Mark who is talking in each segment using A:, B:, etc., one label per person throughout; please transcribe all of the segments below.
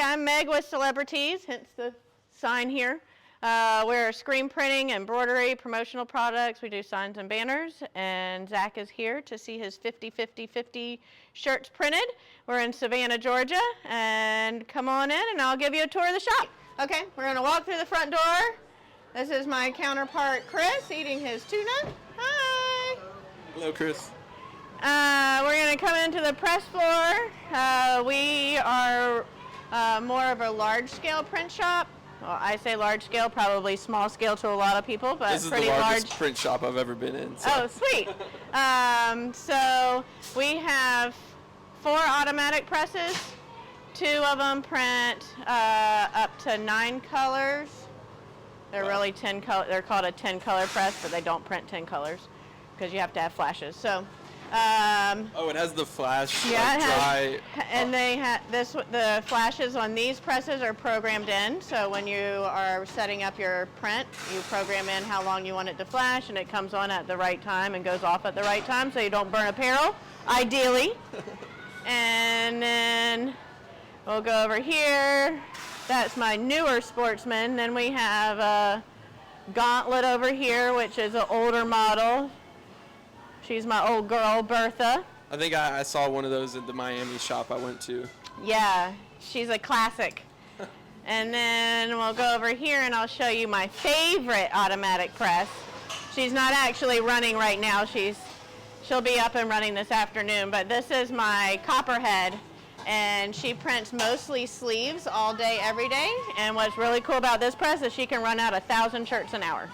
A: I'm Meg with Celebrities, hence the sign here. We're screen printing, embroidery, promotional products. We do signs and banners, and Zach is here to see his 50-50-50 shirts printed. We're in Savannah, Georgia, and come on in and I'll give you a tour of the shop. Okay, we're going to walk through the front door. This is my counterpart, Chris, eating his tuna. Hi.
B: Hello, Chris.
A: We're going to come into the press floor. We are more of a large-scale print shop. Well, I say large-scale, probably small-scale to a lot of people, but
B: this is
A: pretty
B: the
A: large.
B: largest print shop I've ever been in. So.
A: Oh, sweet. So we have 4 automatic presses. 2 of them print up to 9 colors. They're really 10 color. They're called a 10-color press, but they don't print 10 colors because you have to have flashes. So.
B: Oh, it has the flash.
A: Yeah,
B: dry.
A: And they have this. The flashes on these presses are programmed in. So when you are setting up your print, you program in how long you want it to flash, and it comes on at the right time and goes off at the right time, so you don't burn apparel, ideally. And then we'll go over here. That's my newer Sportsman. Then we have a Gauntlet over here, which is an older model. She's my old girl, Bertha.
B: I think I saw one of those at the Miami shop I went to.
A: Yeah, she's a classic. And then we'll go over here and I'll show you my favorite automatic press. She's not actually running right now. She'll be up and running this afternoon, but this is my Copperhead. And she prints mostly sleeves all day, every day. And what's really cool about this press is she can run out 1,000 shirts an hour.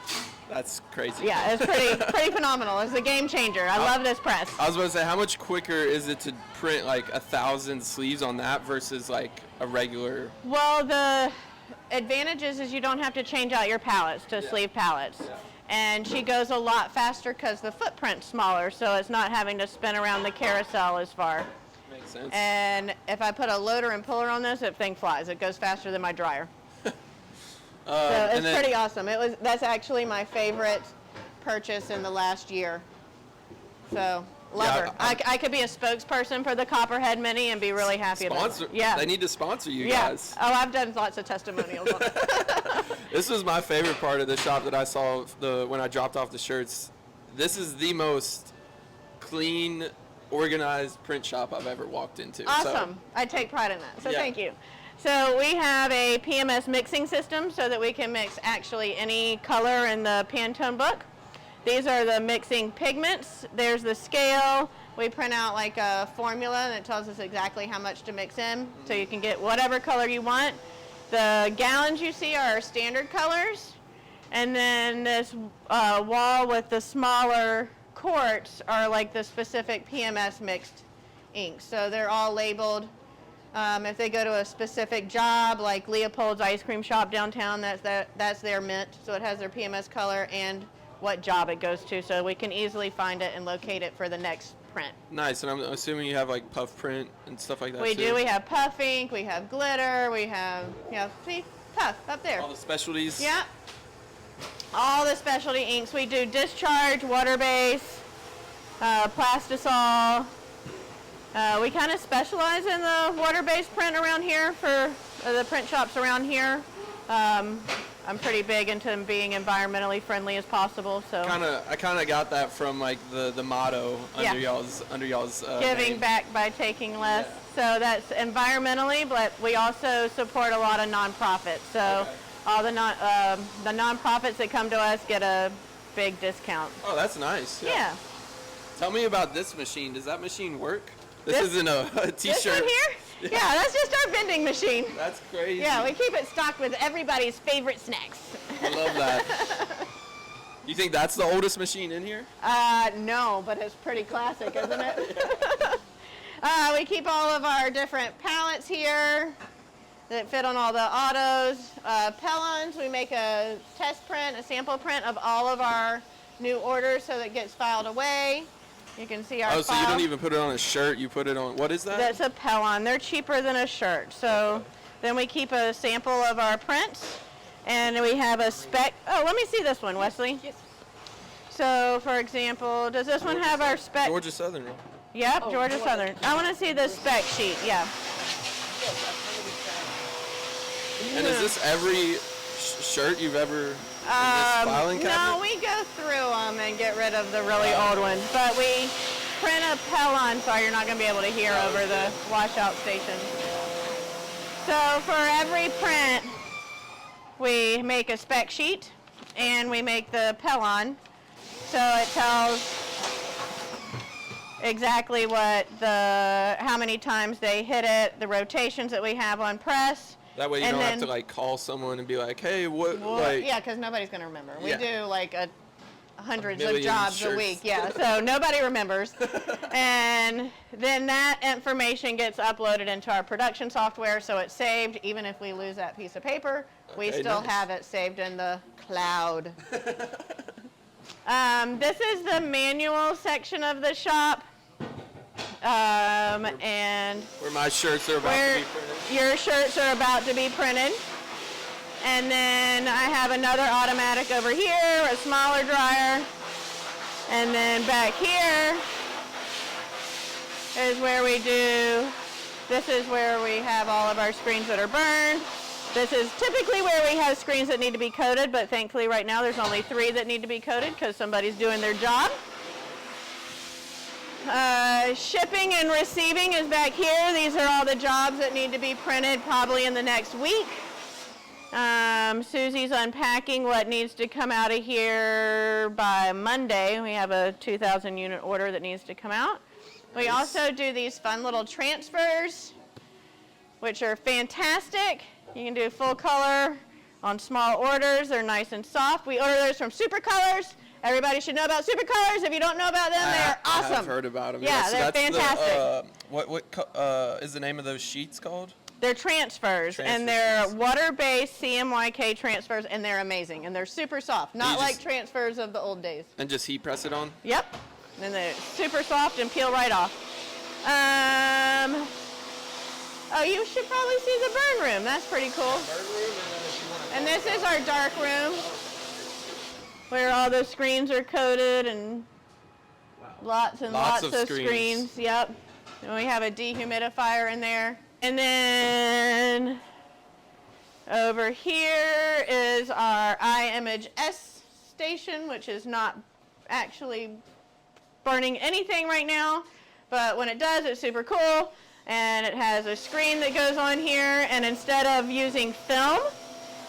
B: That's crazy.
A: Yeah, it's pretty phenomenal. It's a game changer. I love this press.
B: I was about to say, how much quicker is it to print like 1,000 sleeves on that versus like a regular?
A: Well, the advantage is you don't have to change out your pallets to sleeve pallets. Yeah. And she goes a lot faster because the footprint's smaller, so it's not having to spin around the carousel as far.
B: Makes sense.
A: And if I put a loader and puller on this, that thing flies. It goes faster than my dryer. So it's pretty awesome. That's actually my favorite purchase in the last year. So love her. I could be a spokesperson for the Copperhead Mini and be really happy about it. Yeah.
B: They need to sponsor you guys.
A: Oh, I've done lots of testimonials on it.
B: This was my favorite part of the shop that I saw when I dropped off the shirts. This is the most clean, organized print shop I've ever walked into.
A: Awesome. I take pride in that. So thank you. So we have a PMS mixing system so that we can mix actually any color in the Pantone book. These are the mixing pigments. There's the scale. We print out like a formula that tells us exactly how much to mix in, so you can get whatever color you want. The gallons you see are our standard colors. And then this wall with the smaller quarts are like the specific PMS mixed inks. So they're all labeled. If they go to a specific job, like Leopold's ice cream shop downtown, that's their mint. So it has their PMS color and what job it goes to, so we can easily find it and locate it for the next print.
B: Nice, and I'm assuming you have like puff print and stuff like that.
A: We do. We have puff ink, we have glitter, we have, see, puff up there.
B: All the specialties.
A: Yeah. All the specialty inks. We do discharge, water base, plastisol. We kind of specialize in the water-based print around here for the print shops around here. I'm pretty big into being environmentally friendly as possible. So
B: I kind of got that from like the motto under y'all's
A: giving
B: name.
A: back by taking less. So that's environmentally, but we also support a lot of nonprofits. So all the nonprofits that come to us get a big discount.
B: Oh, that's nice.
A: Yeah.
B: Tell me about this machine. Does that machine work? This isn't a t-shirt.
A: This one here? Yeah, that's just our vending machine.
B: That's crazy.
A: Yeah, we keep it stocked with everybody's favorite snacks.
B: I love that. You think that's the oldest machine in here?
A: No, but it's pretty classic, isn't it? We keep all of our different pallets here that fit on all the autos. Pellons, we make a test print, a sample print of all of our new orders so that it gets filed away. You can see our
B: so you don't even put it on a shirt, you put it on, what is that?
A: That's a Pellon. They're cheaper than a shirt. So then we keep a sample of our prints, and we have a spec. Oh, let me see this one, Wesley. Yes. So, for example, does this one have our spec?
B: Georgia Southern.
A: Yep, Georgia Southern. I want to see the spec sheet, yeah.
B: And is this every shirt you've ever in this filing cabinet?
A: No, we go through them and get rid of the really old ones, but we print a Pellon, so you're not going to be able to hear over the washout station. So for every print, we make a spec sheet and we make the Pellon, so it tells exactly how many times they hit it, the rotations that we have on press.
B: That way you don't have to like call someone and be like, hey, what? Like,
A: yeah, because nobody's going to remember. We do like hundreds of
B: million
A: jobs
B: shirts.
A: a week. Yeah, so nobody remembers. And then that information gets uploaded into our production software, so it's saved. Even if we lose that piece of paper, we still have it saved in the cloud. This is the manual section of the shop. And
B: where my shirts are about to be printed.
A: Your shirts are about to be printed. And then I have another automatic over here, a smaller dryer. And then back here is where this is where we have all of our screens that are burned. This is typically where we have screens that need to be coated, but thankfully right now there's only 3 that need to be coated because somebody's doing their job. Shipping and receiving is back here. These are all the jobs that need to be printed probably in the next week. Susie's unpacking what needs to come out of here by Monday. We have a 2,000 unit order that needs to come out. We also do these fun little transfers, which are fantastic. You can do full color on small orders. They're nice and soft. We order those from Super Colors. Everybody should know about Super Colors. If you don't know about them, they're awesome.
B: I've heard about them.
A: Yeah, they're fantastic.
B: What is the name of those sheets called?
A: They're transfers, and they're water-based CMYK transfers, and they're amazing, and they're super soft, not like transfers of the old days.
B: And just heat press it on?
A: Yep, and they're super soft and peel right off. Oh, you should probably see the burn room. That's pretty cool. And this is our dark room, where all the screens are coated, and lots and lots of screens. Yep. And we have a dehumidifier in there. And then over here is our iMage S station, which is not actually burning anything right now, but when it does, it's super cool. And it has a screen that goes on here, and instead of using film,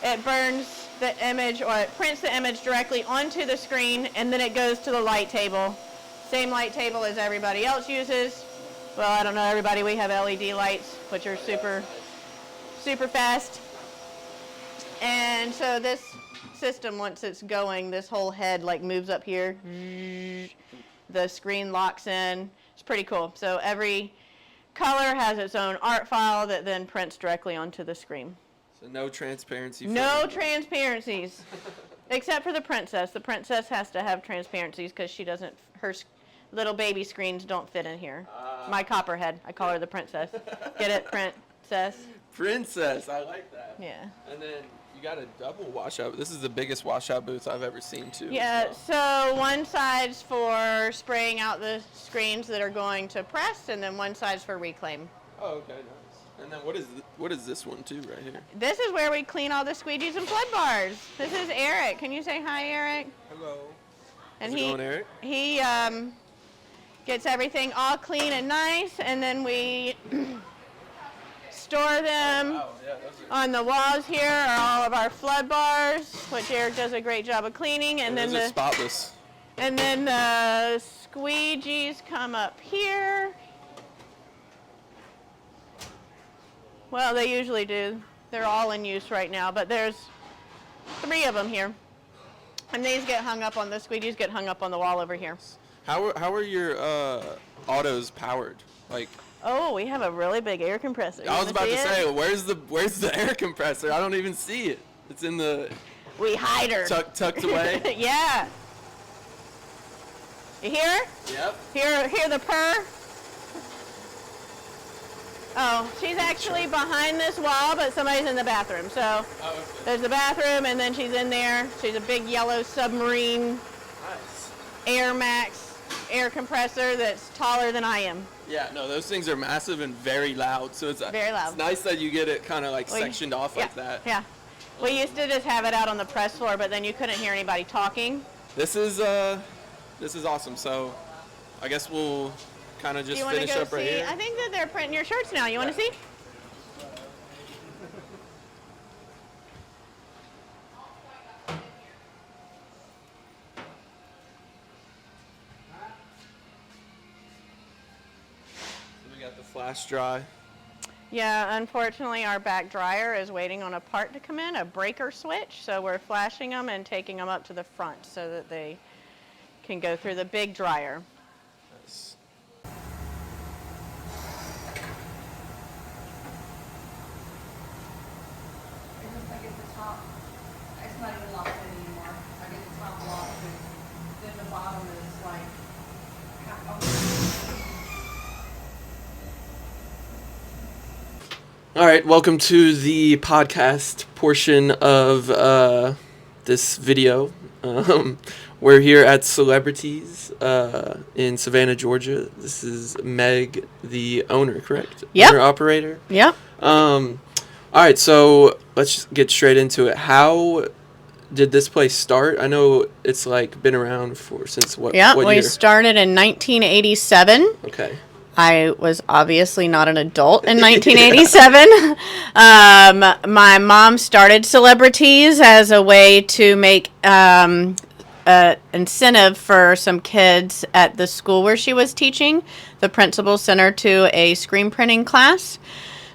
A: it burns the image, or it prints the image directly onto the screen, and then it goes to the light table. Same light table as everybody else uses. Well, I don't know everybody, we have LED lights, which are super, super fast. And so this system, once it's going, this whole head like moves up here. The screen locks in. It's pretty cool. So every color has its own art file that then prints directly onto the screen.
B: So no transparency.
A: No transparencies, except for the princess. The princess has to have transparencies because she doesn't, her little baby screens don't fit in here. My copperhead, I call her the princess. Get it, princess?
B: Princess, I like that.
A: Yeah.
B: And then you got a double washout. This is the biggest washout booth I've ever seen too.
A: Yeah, so one side's for spraying out the screens that are going to press, and then one side's for reclaim.
B: Oh, okay, nice. And then what is this one too right here?
A: This is where we clean all the squeegees and flood bars. This is Eric. Can you say hi, Eric?
B: Hello.
A: And
B: How's it going, Eric?
A: He gets everything all clean and nice, and then we store them. On the walls here are all of our flood bars, which Eric does a great job of cleaning, and then
B: those are spotless.
A: And then the squeegees come up here. Well, they usually do. They're all in use right now, but there's 3 of them here. And these get hung up on, the squeegees get hung up on the wall over here.
B: How are your autos powered? Like,
A: oh, we have a really big air compressor.
B: I was about to say, where's the air compressor? I don't even see it. It's in the.
A: We hide her.
B: Tucked away.
A: Yeah. You hear her?
B: Yep.
A: Hear the purr? Oh, she's actually behind this wall, but somebody's in the bathroom. So there's the bathroom, and then she's in there. She's a big yellow submarine.
B: Nice.
A: Air Max air compressor that's taller than I am.
B: Yeah, no, those things are massive and very loud. So it's
A: Very loud.
B: It's nice that you get it kind of like sectioned off
A: yeah,
B: like that.
A: Yeah. We used to just have it out on the press floor, but then you couldn't hear anybody talking.
B: This is awesome. So I guess we'll kind of just finish up right here.
A: I think that they're printing your shirts now. You want to see?
B: We got the flash dry.
A: Yeah, unfortunately our back dryer is waiting on a part to come in, a breaker switch, so we're flashing them and taking them up to the front so that they can go through the big dryer.
B: Nice.
C: I get the top, it's not even locked in anymore. I get the top locked, and then the bottom is like half open.
B: All right, welcome to the podcast portion of this video. We're here at Celebrities in Savannah, Georgia. This is Meg, the owner, correct?
A: Yep.
B: Owner operator.
A: Yep.
B: All right, so let's get straight into it. How did this place start? I know it's like been around since what?
A: Yeah,
B: what
A: we
B: year?
A: started in 1987.
B: Okay.
A: I was obviously not an adult in 1987. My mom started Celebrities as a way to make incentive for some kids at the school where she was teaching. The principal sent her to a screen printing class.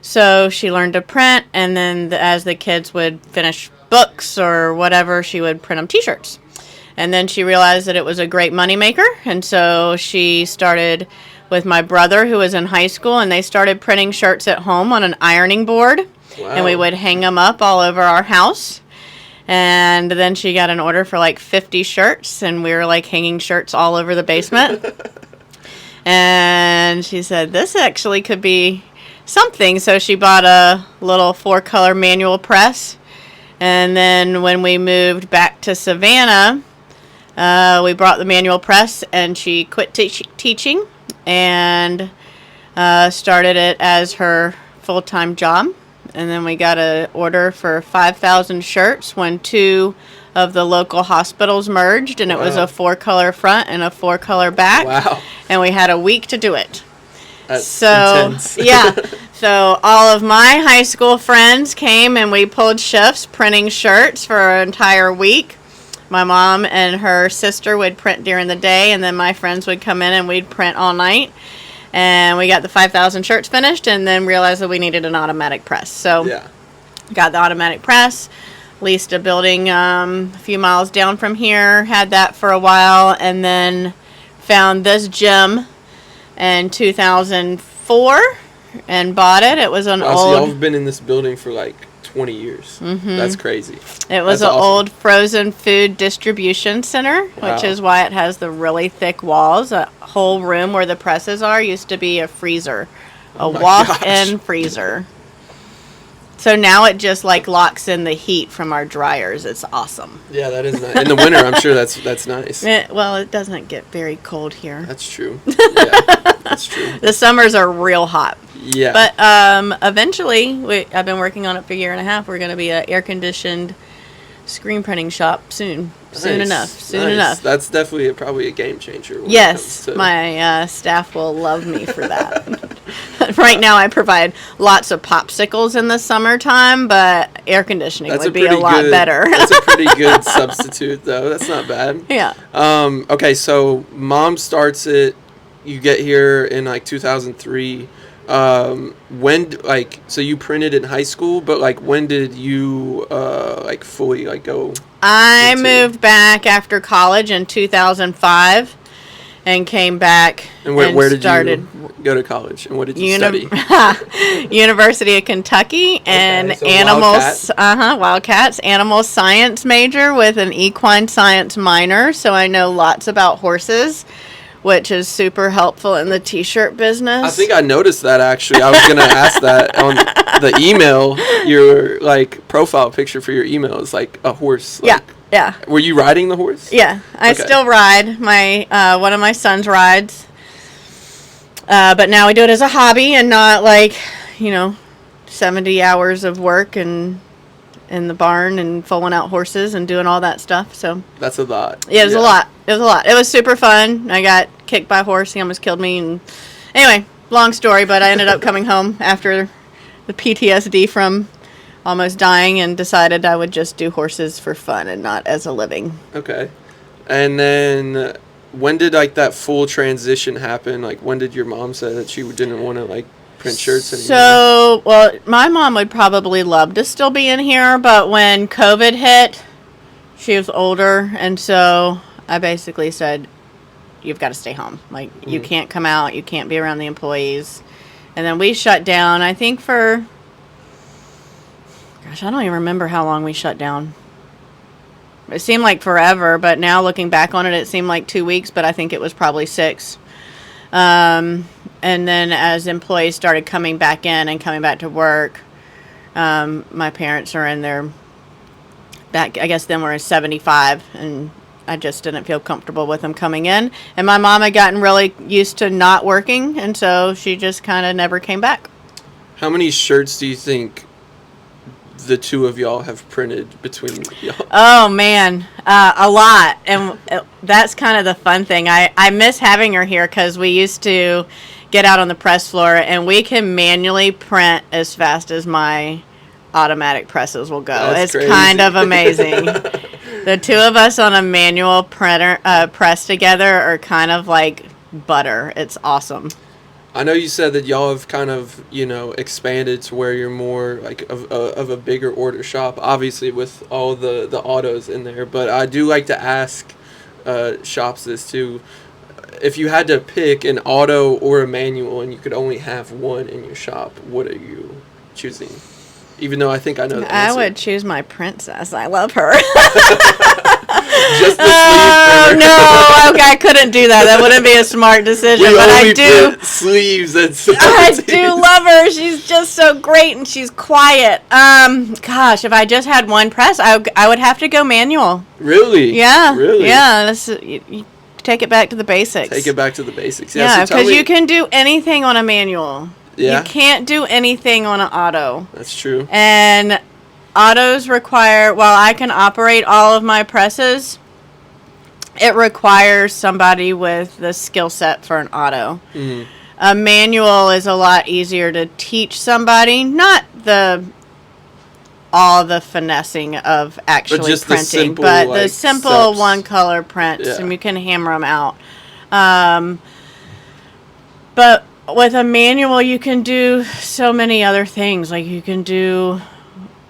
A: So she learned to print, and then as the kids would finish books or whatever, she would print them t-shirts. And then she realized that it was a great moneymaker, and so she started with my brother, who was in high school, and they started printing shirts at home on an ironing board.
B: Wow.
A: And we would hang them up all over our house. And then she got an order for like 50 shirts, and we were like hanging shirts all over the basement. And she said, this actually could be something. So she bought a little 4-color manual press. And then when we moved back to Savannah, we brought the manual press, and she quit teaching and started it as her full-time job. And then we got an order for 5,000 shirts when 2 of the local hospitals merged, and it was a 4-color front and a 4-color back.
B: Wow.
A: And we had a week to do it.
B: That's intense.
A: Yeah. So all of my high school friends came, and we pulled shifts printing shirts for an entire week. My mom and her sister would print during the day, and then my friends would come in and we'd print all night. And we got the 5,000 shirts finished, and then realized that we needed an automatic press. So
B: Yeah.
A: got the automatic press, leased a building a few miles down from here, had that for a while, and then found this gym in 2004 and bought it. It was an
B: Wow, so
A: old...
B: y'all have been in this building for like 20 years. Mm-hmm. That's crazy.
A: It was
B: That's
A: an
B: awesome.
A: old frozen food distribution center, which
B: Wow.
A: is why it has the really thick walls. A whole room where the presses are used to be a freezer, a
B: my
A: walk-in
B: gosh.
A: freezer. So now it just like locks in the heat from our dryers. It's awesome.
B: Yeah, that is nice. In the winter, I'm sure that's nice.
A: Well, it doesn't get very cold here.
B: That's true. Yeah, that's true.
A: The summers are real hot.
B: Yeah.
A: But eventually, I've been working on it for a year and a half. We're going to be an air-conditioned screen printing shop soon. Soon
B: Nice.
A: enough.
B: That's definitely probably a game changer. When
A: Yes,
B: it comes to,
A: my staff will love me for that. Right now, I provide lots of popsicles in the summertime, but air conditioning would be a lot better.
B: That's a pretty good substitute, though. That's not bad.
A: Yeah.
B: Okay, so mom starts it. You get here in like 2003. So you printed in high school, but like when did you like fully like go?
A: I moved back after college in 2005 and came back
B: And where did
A: started
B: you go to college, and what did you study?
A: University of Kentucky and
B: Okay, so
A: animals, Wildcats, animal science major with an equine science minor. So I know lots about horses, which is super helpful in the t-shirt business.
B: I think I noticed that actually. I was gonna ask that on the email. Your like profile picture for your email is like a horse. Like,
A: Yeah.
B: Were you riding the horse?
A: Yeah, I
B: Okay.
A: still ride. My one of my sons rides. But now we do it as a hobby and not like, 70 hours of work and in the barn and foaling out horses and doing all that stuff. So
B: That's a lot.
A: yeah, it was a lot. It was a lot. It was super fun. I got kicked by a horse. He almost killed me. And anyway, long story, but I ended up coming home after the PTSD from almost dying and decided I would just do horses for fun and not as a living.
B: Okay. And then when did like that full transition happen? Like when did your mom say that she didn't want to like print shirts anymore?
A: So, well, my mom would probably love to still be in here, but when COVID hit, she was older, and so I basically said, you've got to stay home. Like, you can't come out, you can't be around the employees. And then we shut down, I think for, gosh, I don't even remember how long we shut down. It seemed like forever, but now looking back on it, it seemed like 2 weeks, but I think it was probably 6. And then as employees started coming back in and coming back to work, my parents are in their back, I guess then we're 75, and I just didn't feel comfortable with them coming in. And my mom had gotten really used to not working, and so she just kind of never came back.
B: How many shirts do you think the two of y'all have printed between y'all?
A: Oh, man, a lot. And that's kind of the fun thing. I miss having her here because we used to get out on the press floor, and we can manually print as fast as my automatic presses will go.
B: That's
A: it's
B: crazy.
A: kind of amazing. The two of us on a manual printer press together are kind of like butter. It's awesome.
B: I know you said that y'all have kind of, expanded to where you're more like of a bigger order shop, obviously with all the autos in there. But I do like to ask shops this too. If you had to pick an auto or a manual and you could only have one in your shop, what are you choosing? Even though I think I know the answer.
A: I would choose my princess. I love her.
B: Just the sleeve printer.
A: No, okay, I couldn't do that. That wouldn't be a smart decision.
B: We
A: but
B: only
A: I do.
B: print sleeves and
A: I do love her. She's just so great and she's quiet. Gosh, if I just had one press, I would have to go manual.
B: Really?
A: Yeah.
B: Really?
A: Yeah. You take it back to the basics.
B: Take it back to the basics.
A: Yeah,
B: so
A: because you can do anything on a manual.
B: Yeah.
A: You can't do anything on an auto.
B: That's true.
A: And autos require, while I can operate all of my presses, it requires somebody with the skill set for an auto.
B: Mm-hmm.
A: A manual is a lot easier to teach somebody, not all the finessing of actually
B: just
A: printing,
B: the simple,
A: but the
B: like,
A: simple
B: steps.
A: one-color prints,
B: Yeah.
A: and you can hammer them out. But with a manual, you can do so many other things. Like you can do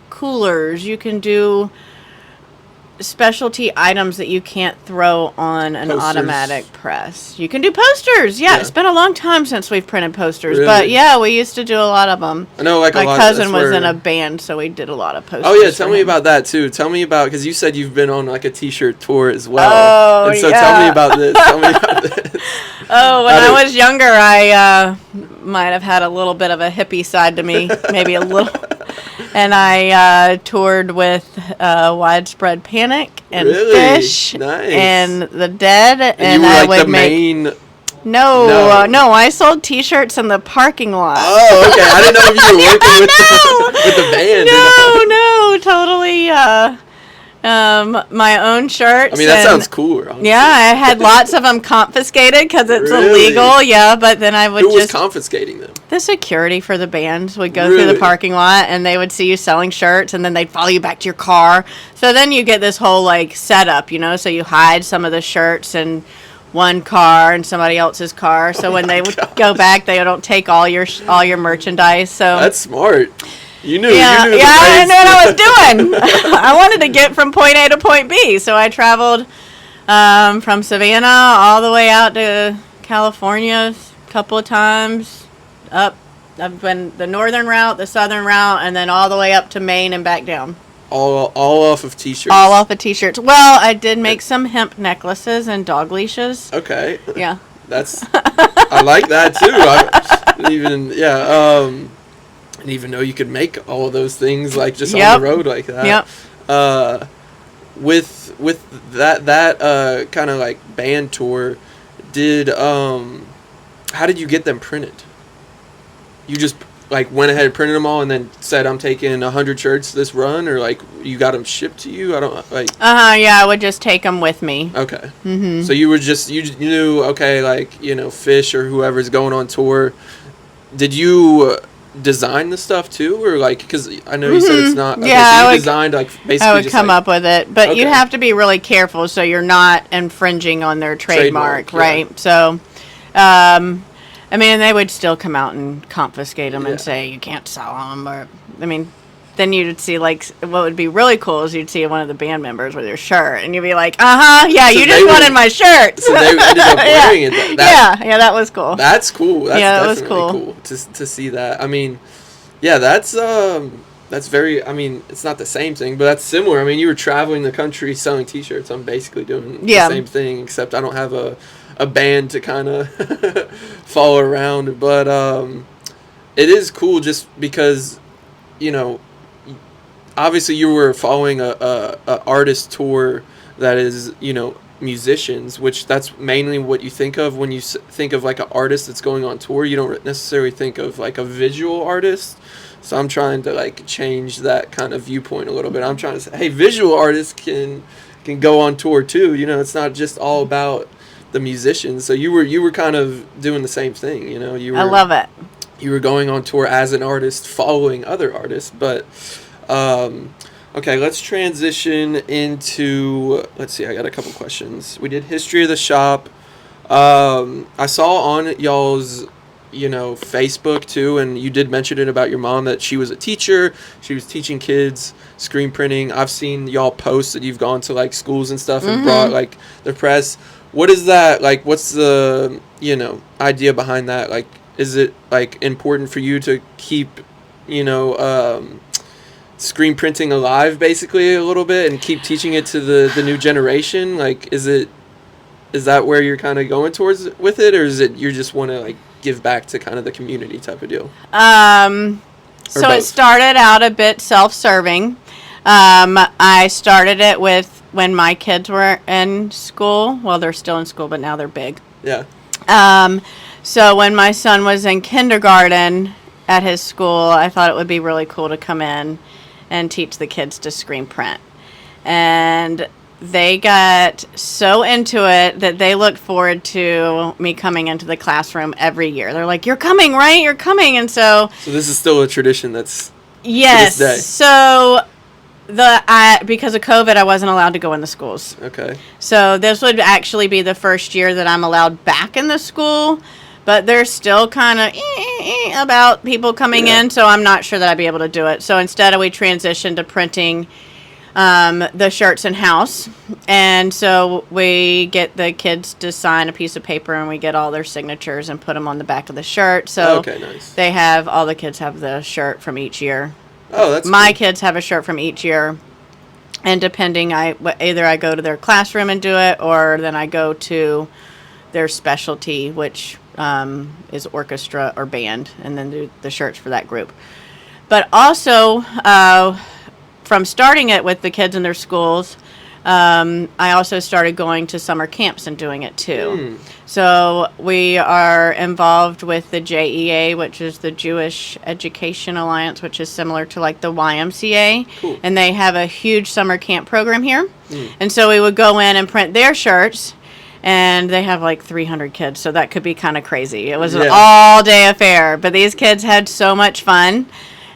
A: coolers, you can do specialty items that you can't throw on an
B: Posters.
A: automatic press. You can do posters. Yeah, it's been a long time since we've printed posters, but
B: Really?
A: yeah, we used to do a lot of them.
B: I know, like
A: My
B: a lot.
A: cousin was
B: that's
A: in
B: where-
A: a band, so we did a lot of posters.
B: Oh yeah,
A: for
B: tell me
A: him.
B: about that too. Tell me about, because you said you've been on like a t-shirt tour as well.
A: Oh,
B: and so
A: yeah.
B: tell me about this. Tell me about this.
A: Oh, when
B: How
A: I
B: did-
A: was younger, I might have had a little bit of a hippie side to me, maybe a little. And I toured with Widespread Panic and
B: Really?
A: Fish
B: Nice.
A: and The Dead,
B: And you were
A: I
B: like
A: would
B: the
A: make.
B: main.
A: No,
B: No.
A: I sold T-shirts in the parking lot.
B: Oh, okay. I didn't know if you were working with the band.
A: No, totally. My own shirts.
B: I mean, that
A: and-
B: sounds cool. Honestly.
A: Yeah, I had lots of them confiscated because it's
B: Really?
A: illegal. Yeah, but then I would
B: Who was
A: just
B: confiscating them?
A: the security for the bands would go through
B: Really?
A: the parking lot and they would see you selling shirts and then they'd follow you back to your car. So then you get this whole like setup, so you hide some of the shirts in one car and somebody else's car. So when they would go back, they don't take all your merchandise. So
B: That's smart. You knew.
A: yeah,
B: You knew.
A: I knew what I was doing. I wanted to get from point A to point B, so I traveled from Savannah all the way out to California a couple of times. I've been the northern route, the southern route, and then all the way up to Maine and back down.
B: All off of t-shirts.
A: All off of T-shirts. Well, I did make some hemp necklaces and dog leashes.
B: Okay.
A: Yeah.
B: That's. I like that too. I didn't even. Yeah. I didn't even know you could make all of those things like just on the road like that.
A: Yep.
B: With that kind of like band tour, did how how did you get them printed? You just like went ahead and printed them all and then said, I'm taking 100 shirts this run, or like you got them shipped to you? I don't like.
A: Yeah, I would just take them with me.
B: Okay. So you were just you knew, okay, like, Fish or whoever's going on tour. Did you design the stuff too, or like, because I know you said it's not. Okay,
A: Yeah,
B: so you designed like basically.
A: I would
B: just
A: come
B: like,
A: up with it, but you
B: Okay.
A: have to be really careful so you're not infringing on their trademark,
B: Trademark,
A: right? So, I mean, they would still come out and confiscate them
B: Yeah.
A: and say you can't sell them, or I mean, then you'd see like what would be really cool is you'd see one of the band members with their shirt, and you'd be like, yeah,
B: So
A: you
B: they
A: just wanted
B: were-
A: my shirt.
B: So they ended up wearing it.
A: Yeah, that was cool.
B: That's cool. That's
A: Yeah, that was
B: definitely
A: cool.
B: to see that. I mean, yeah, that's very. I mean, it's not the same thing, but that's similar. I mean, you were traveling the country selling T-shirts. I'm basically doing
A: Yeah.
B: the same thing, except I don't have a band to kind of follow around. But it is cool just because, obviously you were following a artist tour that is, musicians, which that's mainly what you think of when you think of like an artist that's going on tour. You don't necessarily think of like a visual artist. So I'm trying to like change that kind of viewpoint a little bit. I'm trying to say, hey, visual artists can go on tour too. It's not just all about the musicians. So you were kind of doing the same thing. I
A: love it.
B: You were going on tour as an artist, following other artists. But okay, let's transition into, let's see, I got a couple questions. We did history of the shop. I saw on y'all's, Facebook too, and you did mention it about your mom that she was a teacher. She was teaching kids screen printing. I've seen y'all post that you've gone to like schools and stuff and brought like the press. What is that like? What's the idea behind that? Like, is it like important for you to keep screen printing alive basically a little bit and keep teaching it to the new generation? Like, is that where you're kind of going towards with it, or is it you just want to like give back to kind of the community type of deal?
A: So it
B: both?
A: started out a bit self-serving. I started it with when my kids were in school. Well, they're still in school, but now they're big.
B: Yeah.
A: So when my son was in kindergarten at his school, I thought it would be really cool to come in and teach the kids to screen print. And they got so into it that they looked forward to me coming into the classroom every year. They're like, "You're coming, right? You're coming." And so
B: this is still a tradition that's
A: yes.
B: to this day.
A: So because of COVID, I wasn't allowed to go in the schools.
B: Okay.
A: So this would actually be the first year that I'm allowed back in the school, but they're still kind of about people coming in, so I'm not sure that I'd be able to do it. So instead, we transitioned to printing the shirts in-house, and so we get the kids to sign a piece of paper, and we get all their signatures and put them on the back of the shirt. So
B: Okay, nice.
A: they all the kids have the shirt from each year.
B: Oh, that's
A: My
B: cool.
A: kids have a shirt from each year, and depending, either I go to their classroom and do it, or then I go to their specialty, which is orchestra or band, and then do the shirts for that group. But also, from starting it with the kids in their schools, I also started going to summer camps and doing it too. So we are involved with the JEA, which is the Jewish Education Alliance, which is similar to like the YMCA.
B: Cool.
A: And they have a huge summer camp program here. And so we would go in and print their shirts, and they have like 300 kids, so that could be kind of crazy. It was an all-day affair, but these kids had so much fun.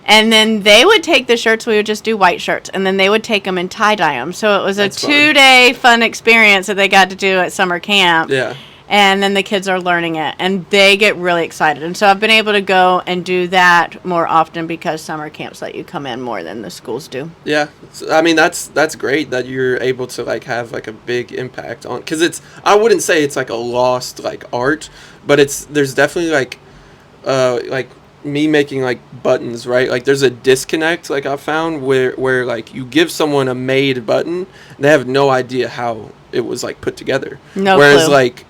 A: And then they would take the shirts, we would just do white shirts, and then they would take them and tie-dye them. So it was
B: That's
A: a
B: fun.
A: 2-day fun experience that they got to do at summer camp.
B: Yeah.
A: And then the kids are learning it, and they get really excited. And so I've been able to go and do that more often because summer camps let you come in more than the schools do.
B: Yeah, so, I mean that's great that you're able to like have like a big impact on, because I wouldn't say it's like a lost like art, but there's definitely like me making like buttons, right? Like there's a disconnect like I found where like you give someone a made button and they have no idea how it was like put together.
A: No
B: Whereas
A: clue.
B: like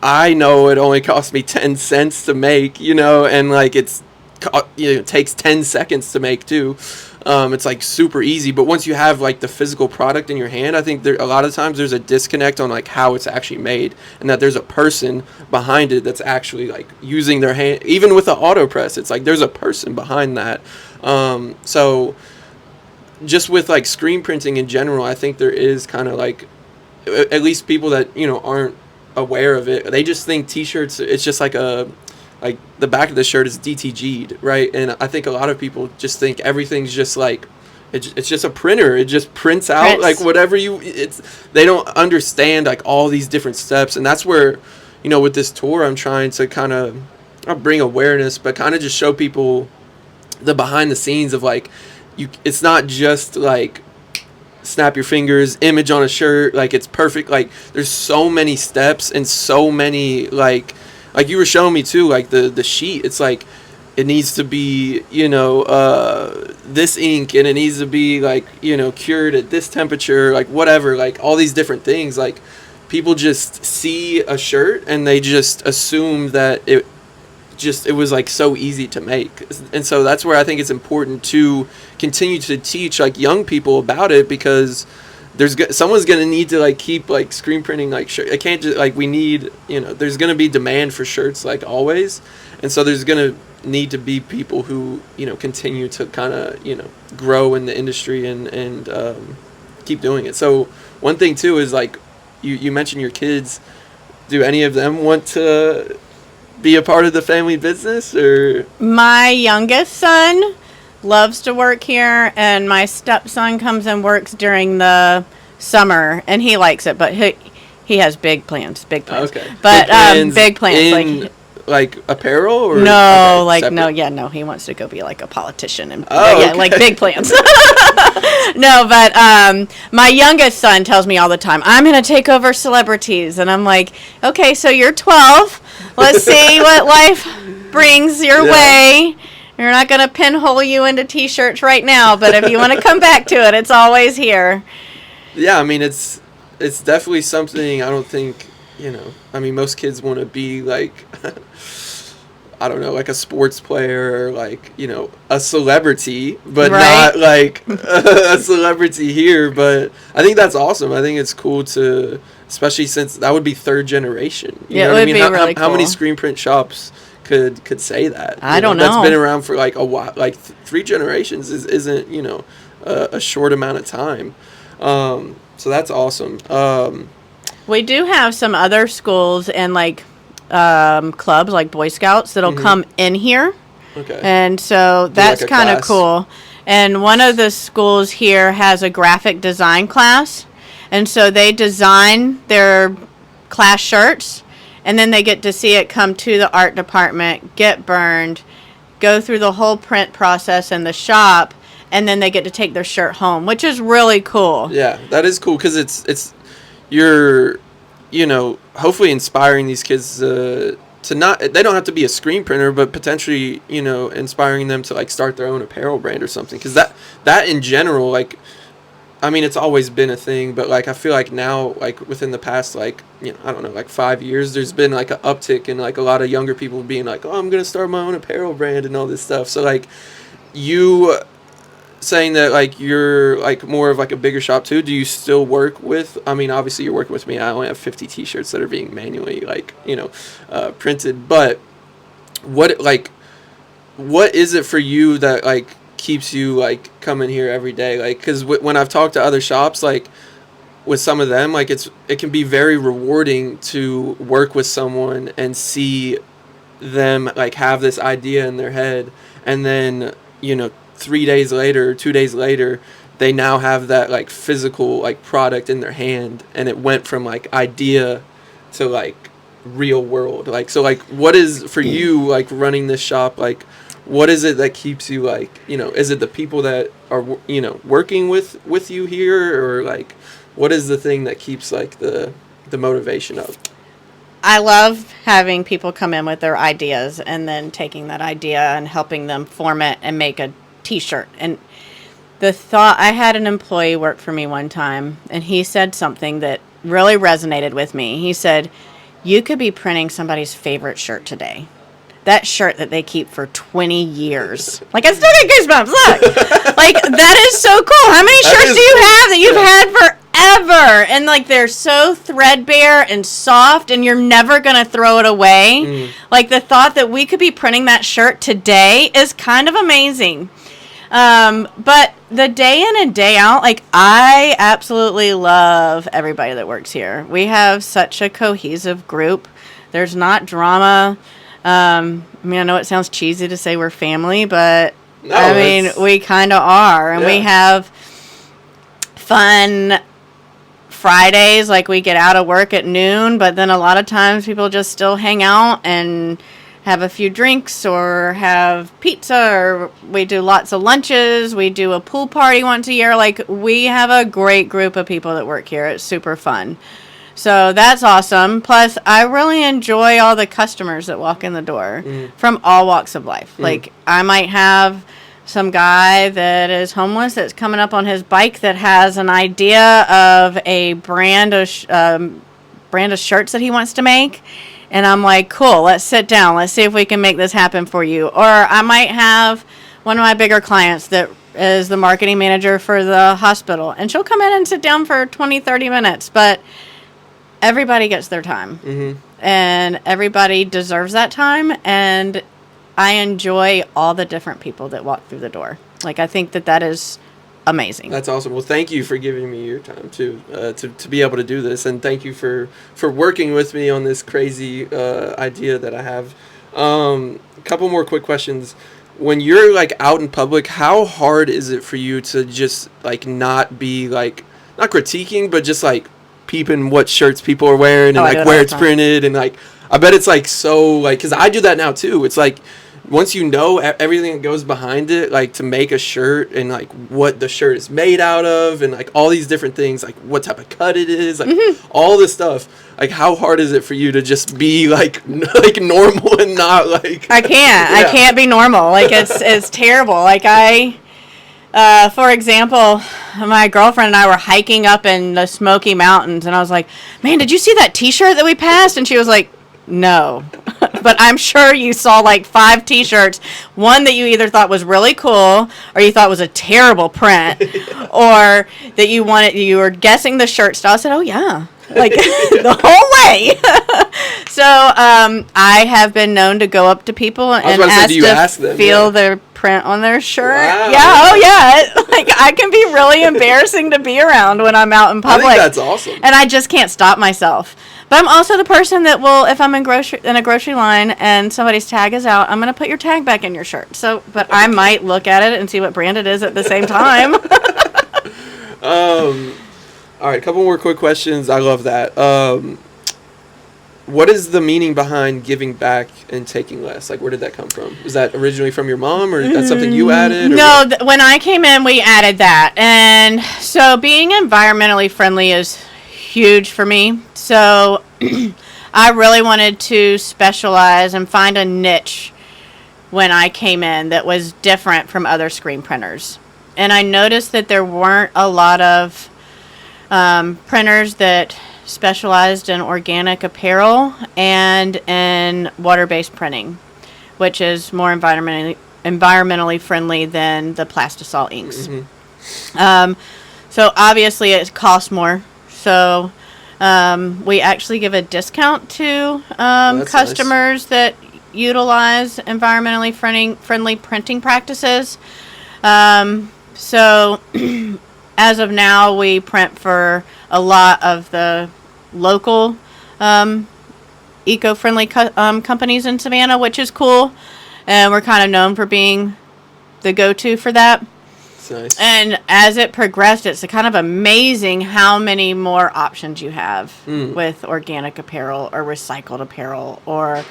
B: I know it only cost me 10 cents to make, and like it's takes 10 seconds to make too. It's like super easy, but once you have like the physical product in your hand, I think a lot of times there's a disconnect on like how it's actually made, and that there's a person behind it that's actually like using their hand. Even with the auto press, it's like there's a person behind that. So just with like screen printing in general, I think there is kind of like, at least people that aren't aware of it, they just think t-shirts, it's just like the back of the shirt is DTG'd, right? And I think a lot of people just think everything's just like, it's just a printer. It just prints out like whatever they don't understand like all these different steps. And that's where, with this tour, I'm trying to kind of not bring awareness, but kind of just show people the behind the scenes of like, it's not just like snap your fingers, image on a shirt, like it's perfect. Like there's so many steps and so many like you were showing me too, like the sheet, it's like it needs to be this ink, and it needs to be like cured at this temperature, like whatever, like all these different things. Like people just see a shirt and they just assume that it was like so easy to make. And so that's where I think it's important to continue to teach like young people about it, because someone's gonna need to like keep like screen printing like shirt. I can't just like, we need there's gonna be demand for shirts like always, and so there's gonna need to be people who continue to kind of grow in the industry and keep doing it. So one thing too is like you mentioned your kids. Do any of them want to be a part of the family business? Or
A: my youngest son loves to work here, and my stepson comes and works during the summer, and he likes it, but he has big plans.
B: Okay.
A: But big plans
B: like apparel, or
A: no,
B: okay,
A: like
B: separate?
A: no, he wants to go be like a politician, and
B: okay.
A: like big plans. No, but my youngest son tells me all the time, I'm going to take over Celebrities, and I'm like, okay, so you're 12. Let's see what life brings your way. You're not going to pinhole you into t-shirts right now, but if you want to come back to it, it's always here.
B: Yeah, I mean, it's definitely something. I don't think, I mean, most kids want to be like, I don't know, like a sports player, or like, a celebrity, but not like a celebrity here. But I think that's awesome. I think it's cool to, especially since that would be third generation. You know what I mean?
A: Really cool.
B: How many screen print shops could say that?
A: I don't know.
B: That's been around for like a while. Like 3 generations isn't a short amount of time. So that's awesome.
A: We do have some other schools and like clubs like Boy Scouts that'll come in here.
B: Okay.
A: And so that's
B: like
A: kind of cool. And one of the schools here has a graphic design class. And so they design their class shirts, and then they get to see it come to the art department, get burned, go through the whole print process in the shop, and then they get to take their shirt home, which is really cool.
B: Yeah, that is cool, because you're hopefully inspiring these kids to not, they don't have to be a screen printer, but potentially inspiring them to like start their own apparel brand or something, because that in general, like, I mean, it's always been a thing, but like I feel like now, like within the past, like I don't know, like 5 years, there's been like an uptick in like a lot of younger people being like, oh, I'm gonna start my own apparel brand and all this stuff. So like you saying that like you're like more of like a bigger shop too, do you still work with, I mean, obviously you're working with me, I only have 50 t-shirts that are being manually like printed, but what is it for you that like keeps you like coming here every day? Like, because when I've talked to other shops, like with some of them, like it can be very rewarding to work with someone and see them like have this idea in their head, and then 3 days later, 2 days later, they now have that like physical like product in their hand, and it went from like idea to like real world. Like, so like what is for you like running this shop, like what is it that keeps you like, is it the people that are working with you here, or like what is the thing that keeps like the motivation up?
A: I love having people come in with their ideas, and then taking that idea and helping them form it and make a t-shirt. And the thought, I had an employee work for me one time, and he said something that really resonated with me. He said, you could be printing somebody's favorite shirt today. that shirt that they keep for 20 years. Like, I still get goosebumps. Look. Like, that is so cool. How many shirts do you have that you've had forever? And, like, they're so threadbare and soft, and you're never going to throw it away. Like, the thought that we could be printing that shirt today is kind of amazing. But the day in and day out, like, I absolutely love everybody that works here. We have such a cohesive group. There's not drama. I mean, I know it sounds cheesy to say we're family, but
B: No,
A: I mean, we kind of are. And we have fun Fridays, like we get out of work at noon, but then a lot of times people just still hang out and have a few drinks or have pizza, or we do lots of lunches. We do a pool party once a year. Like, we have a great group of people that work here. It's super fun. So that's awesome. Plus, I really enjoy all the customers that walk in the door from all walks of life. Like, I might have some guy that is homeless that's coming up on his bike that has an idea of a brand of shirts that he wants to make. And I'm like, cool, let's sit down. Let's see if we can make this happen for you. Or I might have one of my bigger clients that is the marketing manager for the hospital. And she'll come in and sit down for 20, 30 minutes. But everybody gets their time. And everybody deserves that time. And I enjoy all the different people that walk through the door. Like, I think that is amazing.
B: That's awesome. Well, thank you for giving me your time too, to be able to do this, and thank you for working with me on this crazy idea that I have. A couple more quick questions. When you're like out in public, how hard is it for you to just like not be like, not critiquing, but just like peeping what shirts people are wearing and like where it's printed, and like I bet it's like so like, because I do that now too. It's like, once you know everything that goes behind it, like to make a shirt and like what the shirt is made out of and like all these different things, like what type of cut it is, like all this stuff, like how hard is it for you to just be like normal and not like... I
A: can't be normal. Like, it's terrible. Like, for example, my girlfriend and I were hiking up in the Smoky Mountains, and I was like, man, did you see that t-shirt that we passed? And she was like, no. But I'm sure you saw like 5 t-shirts, one that you either thought was really cool or you thought was a terrible print, or that you were guessing the shirt style. I said, oh yeah, like the whole way. So I have been known to go up to people and ask to feel their print on their shirt.
B: Wow.
A: Yeah, oh yeah. Like, I can be really embarrassing to be around when I'm out in public.
B: I think that's awesome.
A: And I just can't stop myself. But I'm also the person that will, if I'm in a grocery line and somebody's tag is out, I'm going to put your tag back in your shirt. So, but I might look at it and see what brand it is at the same time.
B: All right, a couple more quick questions. I love that. What is the meaning behind giving back and taking less? Like, where did that come from? Is that originally from your mom, or that's something you added?
A: No, when I came in, we added that. And so being environmentally friendly is huge for me. So I really wanted to specialize and find a niche when I came in that was different from other screen printers. And I noticed that there weren't a lot of printers that specialized in organic apparel and in water-based printing, which is more environmentally friendly than the plastisol inks. So obviously it costs more. So we actually give a discount to customers that utilize environmentally friendly printing practices. So as of now, we print for a lot of the local eco-friendly companies in Savannah, which is cool. And we're kind of known for being the go-to for that.
B: Nice.
A: And as it progressed, it's kind of amazing how many more options you have with organic apparel or recycled apparel, or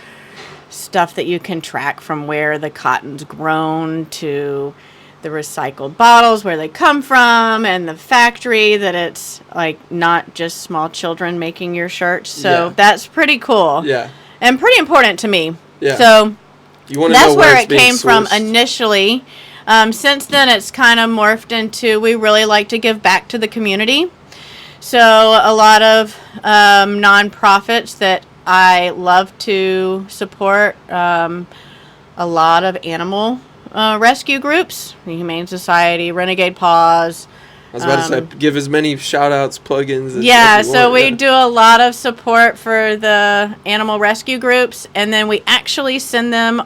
A: stuff that you can track from where the cotton's grown to the recycled bottles, where they come from, and the factory, that it's like not just small children making your shirts. So that's pretty cool.
B: Yeah.
A: And pretty important to me.
B: Yeah.
A: So that's where it came from
B: sourced
A: initially. Since then, it's kind of morphed into, we really like to give back to the community. So a lot of nonprofits that I love to support a lot of animal rescue groups, the Humane Society, Renegade Paws.
B: I was about to say, give as many shout-outs, plugins as you
A: So
B: want.
A: we do a lot of support for the animal rescue groups, and then we actually send them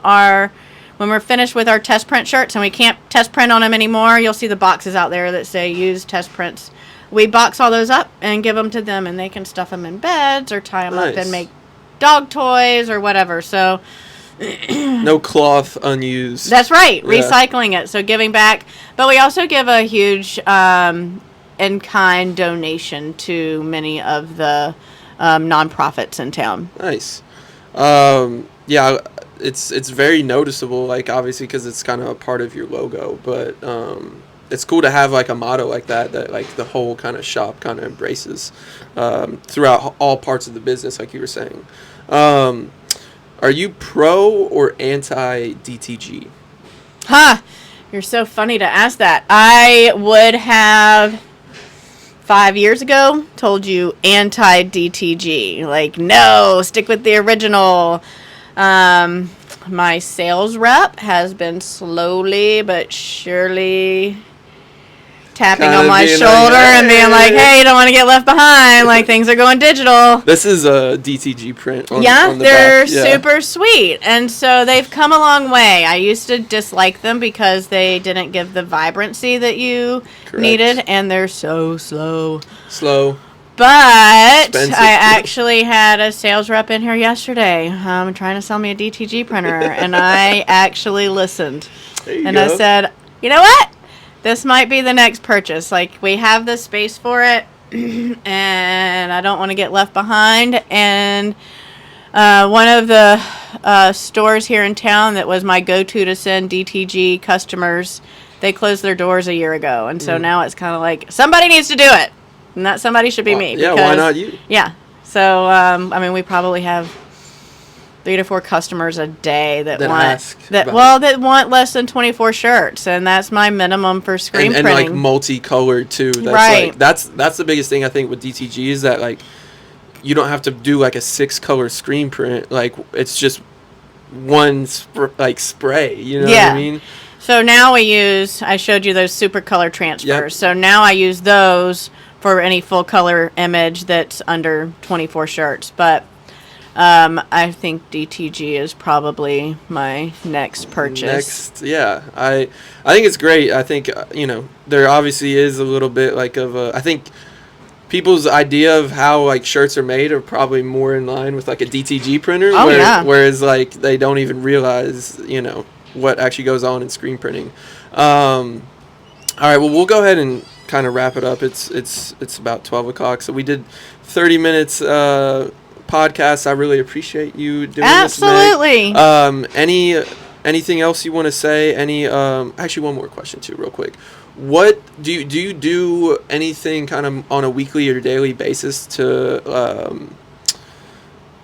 A: when we're finished with our test print shirts, and we can't test print on them anymore, you'll see the boxes out there that say use test prints. We box all those up and give them to them, and they can stuff them in beds or tie them up and make dog toys or whatever. So
B: no cloth unused.
A: that's right, recycling it, so giving back. But we also give a huge in-kind donation to many of the nonprofits in town.
B: Nice. Yeah, it's very noticeable, like, obviously, because it's kind of a part of your logo, but it's cool to have like a motto like that like the whole kind of shop kind of embraces throughout all parts of the business, like you were saying. Are you pro or anti DTG?
A: You're so funny to ask that. I would have 5 years ago told you anti DTG, like, no, stick with the original. My sales rep has been slowly but surely tapping
B: Kinda
A: on my
B: being
A: shoulder
B: like,
A: and being like, hey, you don't want to get left behind, like, things are going digital.
B: This is a DTG print on, on the
A: they're
B: back. Yeah.
A: super sweet, and so they've come a long way. I used to dislike them because they didn't give the vibrancy that you needed, and they're so slow. But
B: Expensive.
A: I actually had a sales rep in here yesterday trying to sell me a DTG printer, and I actually listened. And I said, you know what? This might be the next purchase. Like, we have the space for it, and I don't want to get left behind. And one of the stores here in town that was my go-to to send DTG customers, they closed their doors a year ago. And so now it's kind of like, somebody needs to do it. And that somebody should be me.
B: Yeah, why not you?
A: Yeah. So, I mean, we probably have 3 to 4 customers a day that want less than 24 shirts, and that's my minimum for screen printing.
B: And like multicolored too. That's
A: right.
B: Like, that's the biggest thing I think with DTG is that, like, you don't have to do like a 6-color screen print. Like, it's just one spray. You know what I mean?
A: So now I showed you those super color transfers.
B: Yep.
A: So now I use those for any full color image that's under 24 shirts. But I think DTG is probably my next purchase.
B: I think it's great. I think there obviously is a little bit like of a, I think people's idea of how like shirts are made are probably more in line with like a DTG printer. Whereas like they don't even realize what actually goes on in screen printing. All right, well, we'll go ahead and kind of wrap it up. It's about 12 o'clock, so we did 30 minutes podcast. I really appreciate you doing
A: Absolutely.
B: this, Meg. Anything else you want to say? Actually, one more question too, real quick. What do you do anything kind of on a weekly or daily basis to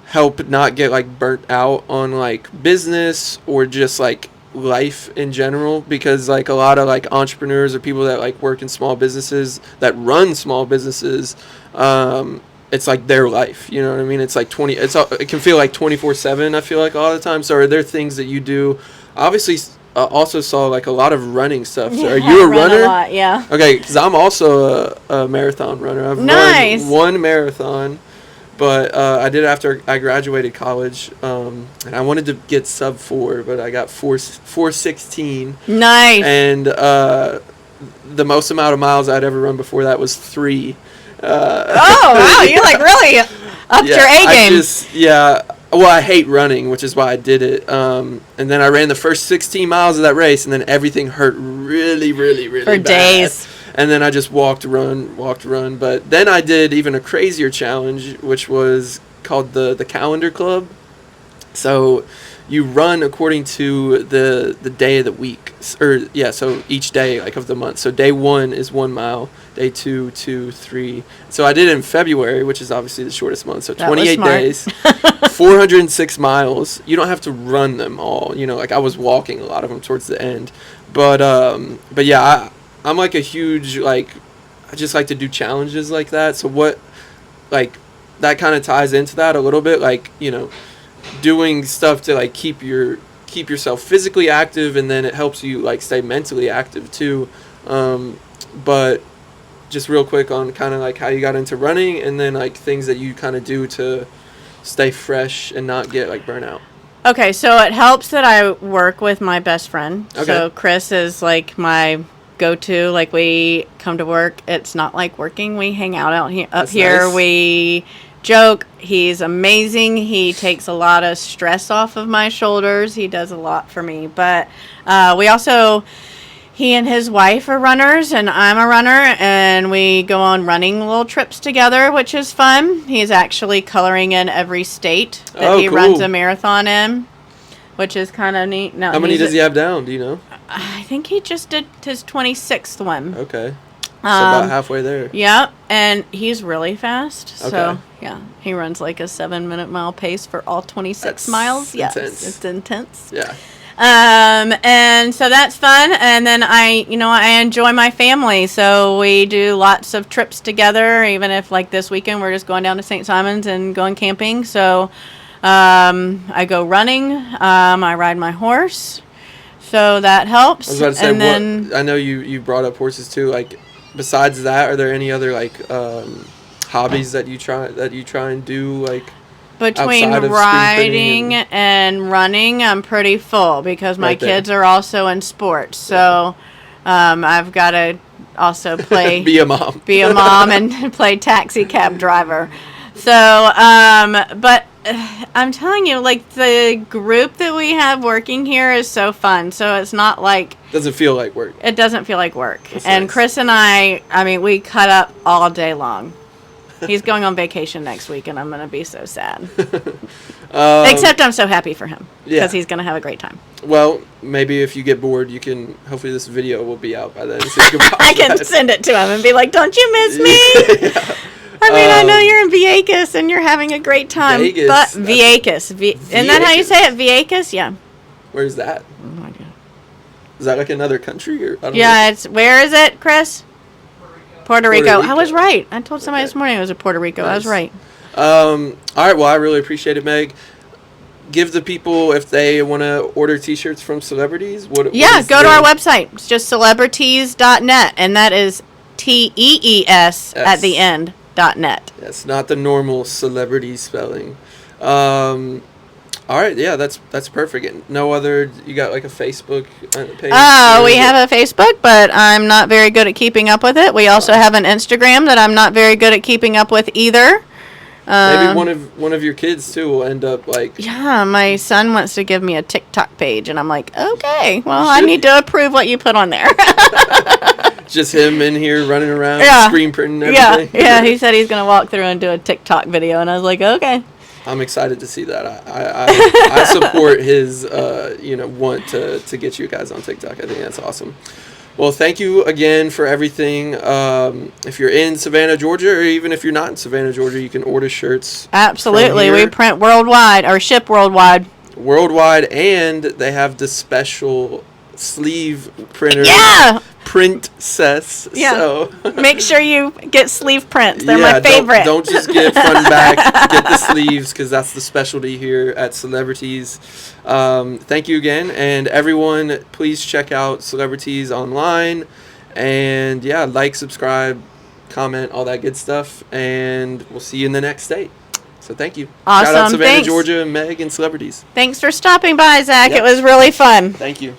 B: help not get like burnt out on like business or just like life in general? Because like a lot of like entrepreneurs or people that like work in small businesses that run small businesses, it's like their life, you know what I mean? It's like it can feel like 24/7. I feel like a lot of the time. So are there things that you do? Obviously, also saw like a lot of running stuff. So are you a runner?
A: A lot, yeah.
B: Okay, because I'm also a marathon runner. I've run one marathon, but I did it after I graduated college, and I wanted to get sub 4, but I got 4:16.
A: Nice.
B: And the most amount of miles I'd ever run before that was 3.
A: Oh wow, you're like really upped your A game.
B: Well, I hate running, which is why I did it. And then I ran the first 16 miles of that race, and then everything hurt really, really, really
A: for
B: bad.
A: Days.
B: And then I just walked, run. But then I did even a crazier challenge, which was called the Calendar Club. So you run according to the day of the week, so each day like of the month. So day 1 is 1 mile, day 2, 2, 3. So I did it in February, which is obviously the shortest month. So 28 days, 406 miles. You don't have to run them all. Like I was walking a lot of them towards the end. But yeah, I'm like a huge I just like to do challenges like that. So what, like, that kind of ties into that a little bit, like, you know, doing stuff to like keep yourself physically active, and then it helps you like stay mentally active too. But just real quick on kind of like how you got into running, and then like things that you kind of do to stay fresh and not get like burnout.
A: Okay, so it helps that I work with my best friend.
B: Okay.
A: So Chris is like my go-to. Like, we come to work, it's not like working. We hang out up
B: That's
A: here.
B: nice.
A: We joke. He's amazing. He takes a lot of stress off of my shoulders. He does a lot for me. But we also, he and his wife are runners, and I'm a runner, and we go on running little trips together, which is fun. He's actually coloring in every state that he
B: cool.
A: runs a marathon in, which is kind of neat. No,
B: How many does he have down? Do you know?
A: I think he just did his 26th one.
B: Okay. So about halfway there.
A: Yeah, and he's really fast.
B: Okay.
A: So, yeah, he runs like a 7-minute mile pace for all 26
B: That's
A: miles. Yes,
B: intense.
A: it's intense.
B: Yeah.
A: And so that's fun. And then I enjoy my family. So we do lots of trips together, even if like this weekend we're just going down to St. Simon's and going camping. So I go running. I ride my horse. So that helps.
B: I was about to say,
A: and then
B: I know you brought up horses too. Like, besides that, are there any other like hobbies that you try and do, like
A: between
B: outside of
A: riding
B: screen
A: and running, I'm pretty full because my
B: Right there.
A: kids are also in sports. So I've got to also play
B: be a mom.
A: be a mom and play taxi cab driver. So, but I'm telling you, like, the group that we have working here is so fun. So it's not like
B: Doesn't feel like work.
A: it doesn't feel like work.
B: That's
A: and
B: nice.
A: Chris and I mean, we cut up all day long. He's going on vacation next week, and I'm going to be so sad. Except I'm so happy for him because
B: Yeah.
A: he's going to have a great time.
B: Well, maybe if you get bored, you can. Hopefully, this video will be out by then. So you can
A: I
B: watch
A: can
B: that.
A: send it to him and be like, "Don't you miss me?"
B: Yeah.
A: I mean, I know you're in Vieques and you're having a great time,
B: Vegas,
A: but
B: that's-
A: Vieques, isn't that how you say it? Vieques, yeah.
B: Where's that? Is that like another country, or I don't know?
A: Yeah, it's where is it, Chris? Puerto Rico.
B: Puerto
A: I was
B: Rico.
A: right. I told somebody
B: Okay.
A: this morning it was a Puerto Rico. I was
B: Nice.
A: right.
B: All right. Well, I really appreciate it, Meg. Give the people, if they want to order T-shirts from celebrities, what
A: Yeah,
B: is
A: go to
B: the-
A: our website. It's just celebrities.net, and that is TEES at the end .net.
B: Yes, not the normal celebrity spelling. All right, yeah, that's perfect. And no other. You got like a Facebook page?
A: Oh, we have a Facebook, but I'm not very good at keeping up with it. We also have an Instagram that I'm not very good at keeping up with either.
B: Maybe one of your kids too will end up like.
A: Yeah, my son wants to give me a TikTok page, and I'm like, okay, well, I
B: should.
A: need to approve what you put on there.
B: Just him in here running around,
A: Yeah.
B: screen printing
A: yeah,
B: everything.
A: yeah. He said he's gonna walk through and do a TikTok video, and I was like, okay.
B: I'm excited to see that. I support his want to get you guys on TikTok. I think that's awesome. Well, thank you again for everything. If you're in Savannah, Georgia, or even if you're not in Savannah, Georgia, you can order shirts
A: Absolutely,
B: from
A: we
B: here.
A: print worldwide or ship worldwide.
B: worldwide, and they have the special sleeve printer.
A: Yeah.
B: Princess.
A: Yeah.
B: So.
A: Make sure you get sleeve prints. They're
B: Yeah,
A: my favorite.
B: Don't just get front and back. Get the sleeves, because that's the specialty here at Celebrities. Thank you again, and everyone, please check out Celebrities online, and yeah, like, subscribe, comment, all that good stuff, and we'll see you in the next state. So thank you. Shout out
A: Awesome.
B: Savannah,
A: Thanks.
B: Georgia, and Meg, and Celebrities.
A: Thanks for stopping by, Zach.
B: Yep.
A: It was really fun.
B: Thank you.